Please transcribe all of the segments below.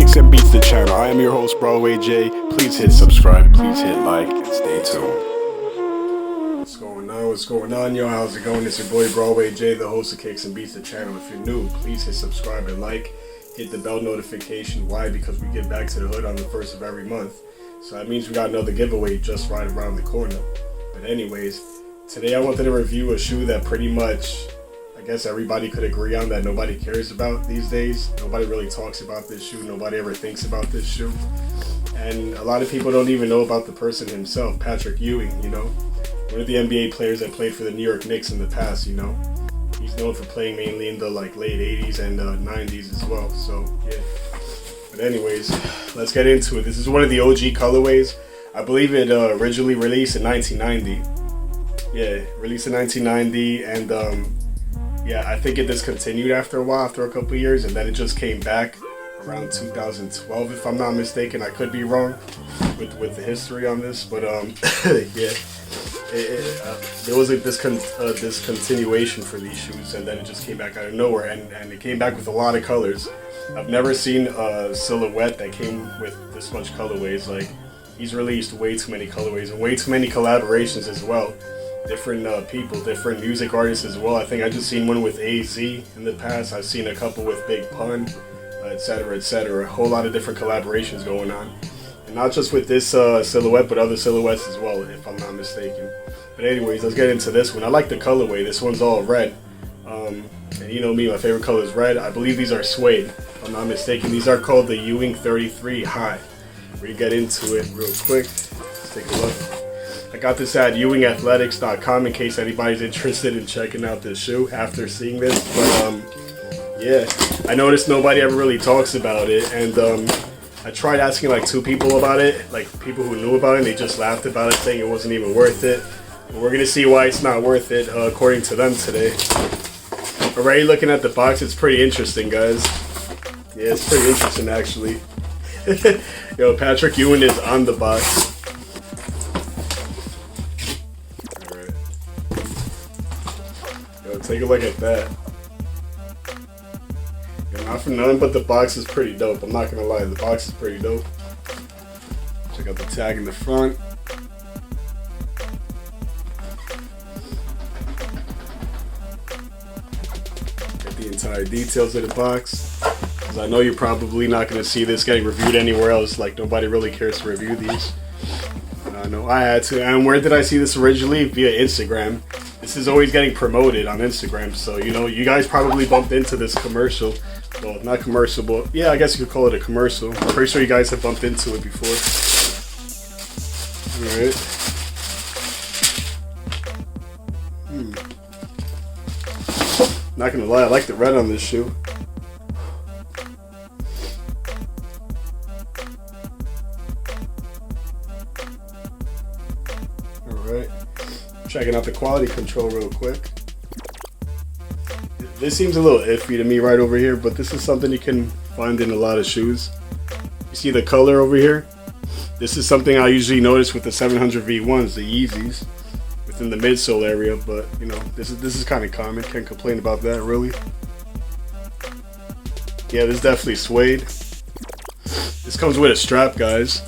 Kickz and Beatz the channel. I am your host, Broadway J. Please hit subscribe, please hit like, and stay tuned. What's going on? What's going on, yo? How's it going? It's your boy, Broadway J, the host of Kickz and Beatz the channel. If you're new, please hit subscribe and like. Hit the bell notification. Why? Because we get back to the hood on the 1st of every month. So that means we got another giveaway just right around the corner. But anyways, today I wanted to review a shoe that pretty much, I guess everybody could agree on that nobody cares about these days. Nobody really talks about this shoe. Nobody ever thinks about this shoe. And a lot of people don't even know about the person himself, Patrick Ewing, you know. One of the NBA players that played for the New York Knicks in the past, you know. He's known for playing mainly in the late 80s and 90s as well. So, yeah. But anyways, let's get into it. This is one of the OG colorways. I believe it originally released in 1990. Yeah, released in 1990, and yeah, I think it discontinued after a while, after a couple of years, and then it just came back around 2012, if I'm not mistaken. I could be wrong with the history on this, but yeah, there was a discontinuation for these shoes, and then it just came back out of nowhere, and it came back with a lot of colors. I've never seen a silhouette that came with this much colorways. Like, he's released way too many colorways and way too many collaborations as well. Different people, different music artists as well. I think I just seen one with AZ in the past. I've seen a couple with Big Pun, etc., etc. A whole lot of different collaborations going on. And not just with this silhouette, but other silhouettes as well, if I'm not mistaken. But anyways, let's get into this one. I like the colorway. This one's all red. And you know me, my favorite color is red. I believe these are suede, if I'm not mistaken. These are called the Ewing 33 High. We're gonna get into it real quick. Let's take a look. I got this at EwingAthletics.com in case anybody's interested in checking out this shoe after seeing this. But yeah, I noticed nobody ever really talks about it, and I tried asking like 2 people about it, like people who knew about it, and they just laughed about it, saying it wasn't even worth it. But we're gonna see why it's not worth it according to them today. Already looking at the box, it's pretty interesting, guys. Yeah, it's pretty interesting actually. Yo, Patrick Ewing is on the box. Alright. Yo, take a look at that. Yo, not for nothing, but the box is pretty dope. I'm not gonna lie, the box is pretty dope. Check out the tag in the front. The entire details of the box, because I know you're probably not going to see this getting reviewed anywhere else. Like, nobody really cares to review these. I know I had to. And where did I see this originally? Via Instagram. This is always getting promoted on Instagram, so you know, you guys probably bumped into this commercial. Well, not commercial, but yeah, I guess you could call it a commercial. I'm pretty sure you guys have bumped into it before. Alright. Not gonna lie, I like the red on this shoe. Alright. Checking out the quality control real quick. This seems a little iffy to me right over here, but this is something you can find in a lot of shoes. You see the color over here? This is something I usually notice with the 700 V1s, the Yeezys. In the midsole area, but you know, this is kind of common. Can't complain about that, really. Yeah, this is definitely suede. This comes with a strap, guys.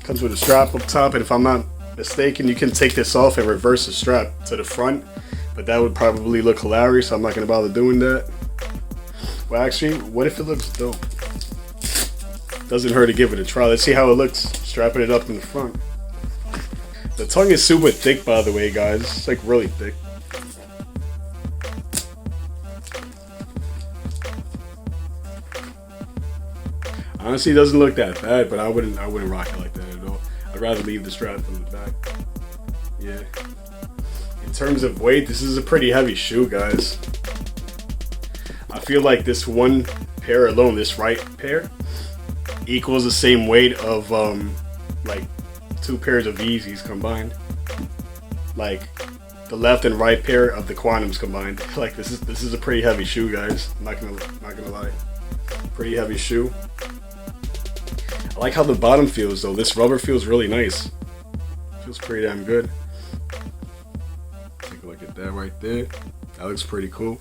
Comes with a strap up top, and if I'm not mistaken, you can take this off and reverse the strap to the front, but that would probably look hilarious, so I'm not gonna bother doing that. Well, actually, what if it looks dope? Doesn't hurt to give it a try. Let's see how it looks strapping it up in the front. The tongue is super thick, by the way, guys. It's like really thick. Honestly, it doesn't look that bad, but I wouldn't rock it like that at all. I'd rather leave the strap on the back. Yeah. In terms of weight, this is a pretty heavy shoe, guys. I feel like this one pair alone, this right pair, equals the same weight of like 2 pairs of Yeezys combined. Like the left and right pair of the Quantums combined. Like this is a pretty heavy shoe, guys. I'm not gonna lie. Pretty heavy shoe. I like how the bottom feels though. This rubber feels really nice. Feels pretty damn good. Take a look at that right there. That looks pretty cool.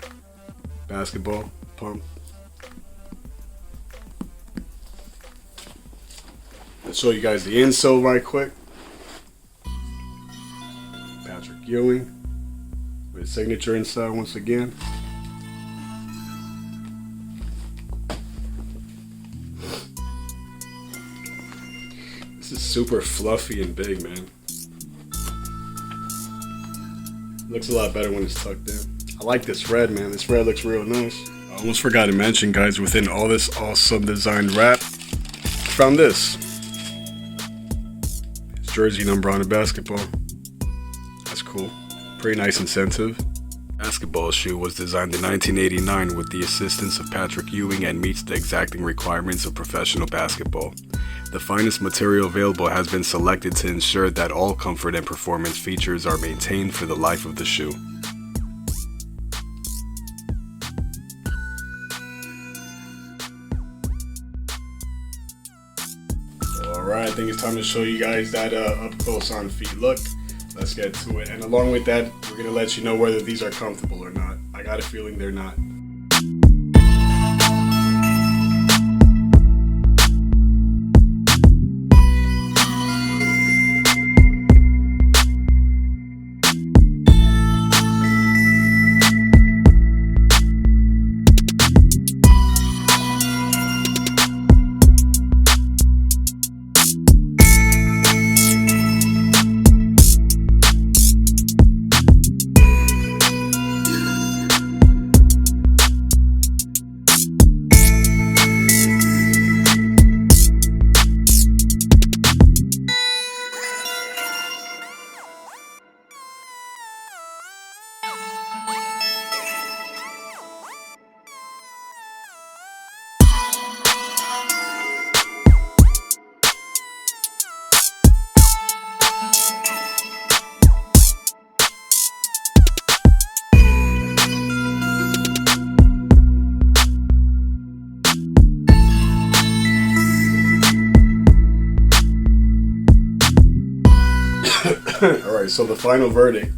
Basketball pump. I'll show you guys the insole right quick. Ewing with his signature inside once again. This is super fluffy and big, man. Looks a lot better when it's tucked in. I like this red, man. This red looks real nice. I almost forgot to mention, guys, within all this awesome designed wrap, found this. His jersey number on a basketball. That's cool. Pretty nice incentive. Basketball shoe was designed in 1989 with the assistance of Patrick Ewing and meets the exacting requirements of professional basketball. The finest material available has been selected to ensure that all comfort and performance features are maintained for the life of the shoe. Alright, I think it's time to show you guys that up close on feet look. Let's get to it. And along with that, we're going to let you know whether these are comfortable or not. I got a feeling they're not. Alright, so the final verdict.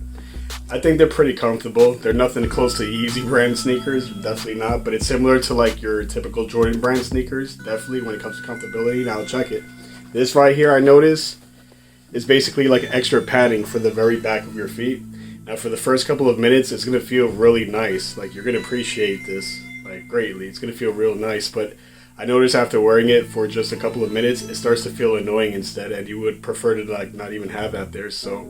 I think they're pretty comfortable. They're nothing close to Yeezy brand sneakers, definitely not, but it's similar to like your typical Jordan brand sneakers, definitely when it comes to comfortability. Now check it. This right here I notice is basically like extra padding for the very back of your feet. Now for the first couple of minutes it's going to feel really nice, like you're going to appreciate this like greatly. It's going to feel real nice, but I noticed after wearing it for just a couple of minutes, it starts to feel annoying instead, and you would prefer to like not even have that there. So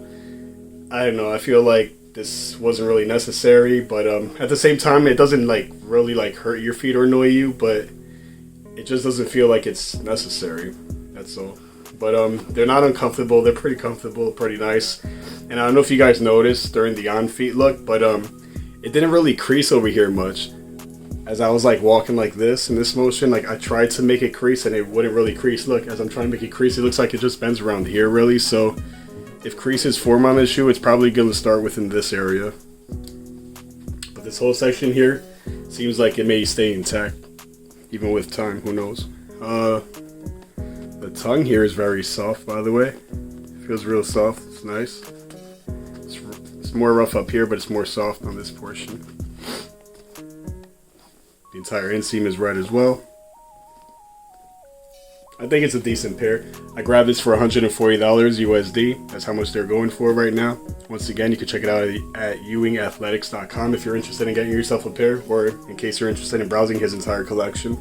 I don't know. I feel like this wasn't really necessary, but at the same time, it doesn't like really like hurt your feet or annoy you, but it just doesn't feel like it's necessary. That's all. But they're not uncomfortable. They're pretty comfortable, pretty nice. And I don't know if you guys noticed during the on feet look, but it didn't really crease over here much. As I was like walking like this in this motion, like I tried to make it crease and it wouldn't really crease. Look, as I'm trying to make it crease, it looks like it just bends around here really. So if creases form on this shoe, it's probably going to start within this area. But this whole section here seems like it may stay intact, even with time, who knows. The tongue here is very soft, by the way. It feels real soft, it's nice. It's more rough up here, but it's more soft on this portion. The entire inseam is red as well. I think it's a decent pair. I grabbed this for $140 USD. That's how much they're going for right now. Once again, you can check it out at EwingAthletics.com if you're interested in getting yourself a pair, or in case you're interested in browsing his entire collection.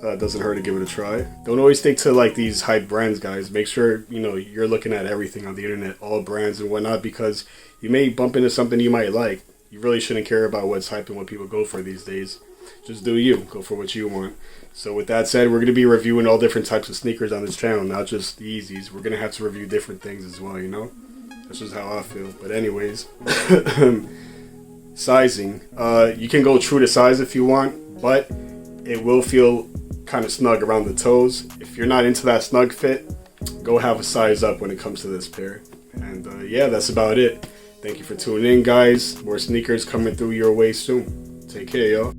It doesn't hurt to give it a try. Don't always stick to like these hype brands, guys. Make sure you're looking at everything on the internet, all brands and whatnot, because you may bump into something you might like. You really shouldn't care about what's hype and what people go for these days. Just do you. Go for what you want. So with that said, we're going to be reviewing all different types of sneakers on this channel, not just the Yeezys. We're going to have to review different things as well, That's just how I feel. But anyways, sizing. You can go true to size if you want, but it will feel kind of snug around the toes. If you're not into that snug fit, go have a size up when it comes to this pair. And yeah, that's about it. Thank you for tuning in, guys. More sneakers coming through your way soon. Take care, y'all.